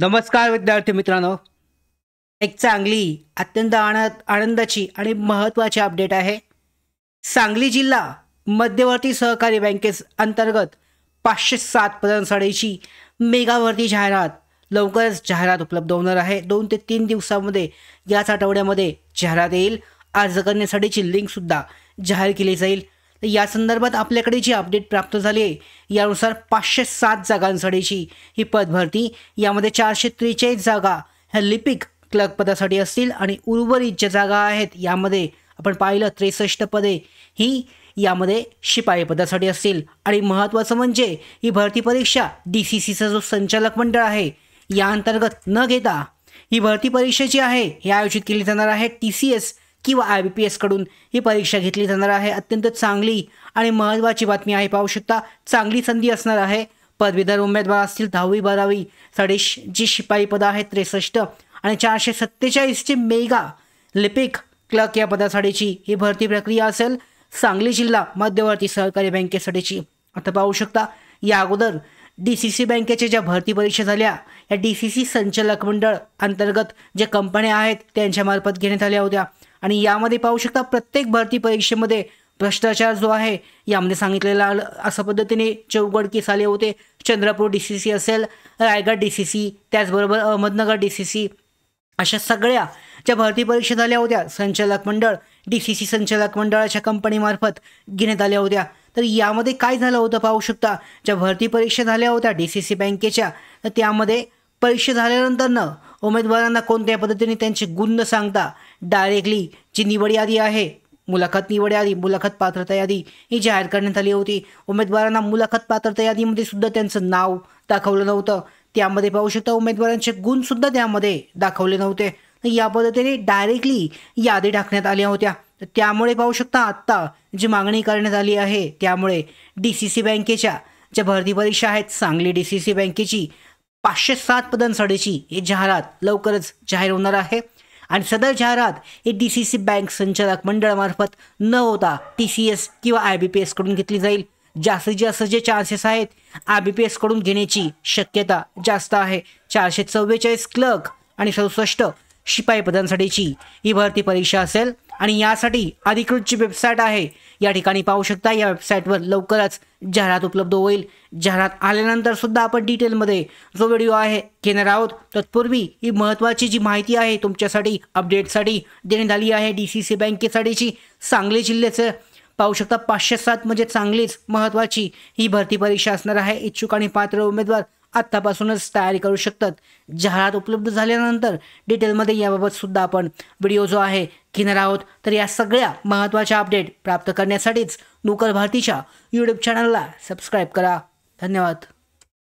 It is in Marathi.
नमस्कार विद्यार्थी मित्रांनो. एक चांगली अत्यंत आनंदाची आणि महत्त्वाची अपडेट आहे. सांगली जिल्हा मध्यवर्ती सहकारी बँकेस अंतर्गत 507 पदांसाठीची मेगा भरती जाहिरात लवकरच जाहिरात उपलब्ध होणार आहे. 2 ते 3 दिवसांमध्ये याच आठवड्यामध्ये जाहिरात येईल. अर्ज करण्यासाठीची लिंकसुद्धा जाहीर केली जाईल. तर या संदर्भात आपल्याकडे जी अपडेट प्राप्त झाली आहे यानुसार 507 जागांसाठीची ही पदभरती, यामध्ये 443 जागा ह्या लिपिक क्लर्क पदासाठी असतील आणि उर्वरित ज्या जागा आहेत यामध्ये आपण पाहिलं 63 पदे ही यामध्ये शिपाई पदासाठी असतील. आणि महत्त्वाचं म्हणजे ही भरती परीक्षा DCCचा जो संचालक मंडळ आहे या अंतर्गत न घेता ही भरती परीक्षा जी आहे ही आयोजित केली जाणार आहे. TCS किंवा IBPS कडून ही परीक्षा घेतली जाणार आहे. अत्यंत चांगली आणि महत्त्वाची बातमी आहे. पाहू शकता, चांगली संधी असणार आहे. पदवीधर उमेदवार असतील 10वी 12वी साठी जी शिपाई पदं आहेत 63 आणि 447ची मेगा लिपिक क्लर्क या पदासाठीची ही भरती प्रक्रिया असेल सांगली जिल्हा मध्यवर्ती सहकारी बँकेसाठीची. आता पाहू शकता, या अगोदर DCC बँकेच्या ज्या भरती परीक्षा झाल्या या DCC संचालक मंडळ अंतर्गत ज्या कंपन्या आहेत त्यांच्यामार्फत घेण्यात आल्या होत्या. आणि यामध्ये पाहू शकता प्रत्येक भरती परीक्षेमध्ये भ्रष्टाचार जो आहे यामध्ये सांगितलेला अशा पद्धतीने चौघडकीस आले होते. चंद्रपूर DCC असेल, रायगड DCC, त्याचबरोबर अहमदनगर DCC, अशा सगळ्या ज्या भरती परीक्षा झाल्या होत्या संचालक मंडळ DCC संचालक मंडळाच्या कंपनीमार्फत घेण्यात आल्या होत्या. तर यामध्ये काय झालं होतं पाहू शकता, ज्या भरती परीक्षा झाल्या होत्या DCC बँकेच्या तर त्यामध्ये परीक्षा झाल्यानंतरनं उमेदवारांना कोणत्या पद्धतीने त्यांचे गुण न सांगता डायरेक्टली जी निवड यादी आहे, मुलाखत निवड यादी, मुलाखत पात्रता यादी ही जाहीर करण्यात आली होती. उमेदवारांना मुलाखत पात्रता यादीमध्ये सुद्धा त्यांचं नाव दाखवलं नव्हतं. त्यामध्ये पाहू शकता उमेदवारांचे गुणसुद्धा त्यामध्ये दाखवले नव्हते. या पद्धतीने डायरेक्टली यादी टाकण्यात आल्या होत्या. तर त्यामुळे पाहू शकता आत्ता जी मागणी करण्यात आली आहे त्यामुळे DCC बँकेच्या ज्या भरती परीक्षा आहेत सांगली DCC बँकेची 507 पदांसाठीची ही जाहिरात लवकरच जाहीर होणार आहे. आणि सदर जाहिरात ही DCC बँक संचालक मंडळामार्फत न होता TCS किंवा IBPS कडून घेतली जाईल. जास्तीत जास्त जे चान्सेस आहेत IBPS कडून घेण्याची शक्यता जास्त आहे. 444 क्लर्क आणि 67 शिपाई पदांसाठीची ही भरती परीक्षा असेल. आणि यासाठी अधिकृत जी वेबसाईट आहे या ठिकाणी पाहू शकता, या वेबसाईटवर लवकरच जाहिरात उपलब्ध होईल. जाहिरात आल्यानंतर सुद्धा आपण डिटेलमध्ये जो व्हिडिओ आहे घेणार आहोत. तत्पूर्वी ही महत्त्वाची जी माहिती आहे तुमच्यासाठी अपडेटसाठी देण्यात आली आहे. DCC बँकेसाठीची सांगली जिल्ह्याचं पाहू शकता 507 म्हणजे चांगलीच महत्त्वाची ही भरती परीक्षा असणार आहे. इच्छुक आणि पात्र उमेदवार आत्तापासूनच तयारी करू शकतात. जाहिरात उपलब्ध झाल्यानंतर डिटेलमध्ये याबाबत सुद्धा आपण व्हिडिओ जो आहे घेणार आहोत. तर या सगळ्या महत्त्वाच्या अपडेट प्राप्त करण्यासाठीच नोकर भारतीच्या YouTube चॅनलला सबस्क्राईब करा. धन्यवाद.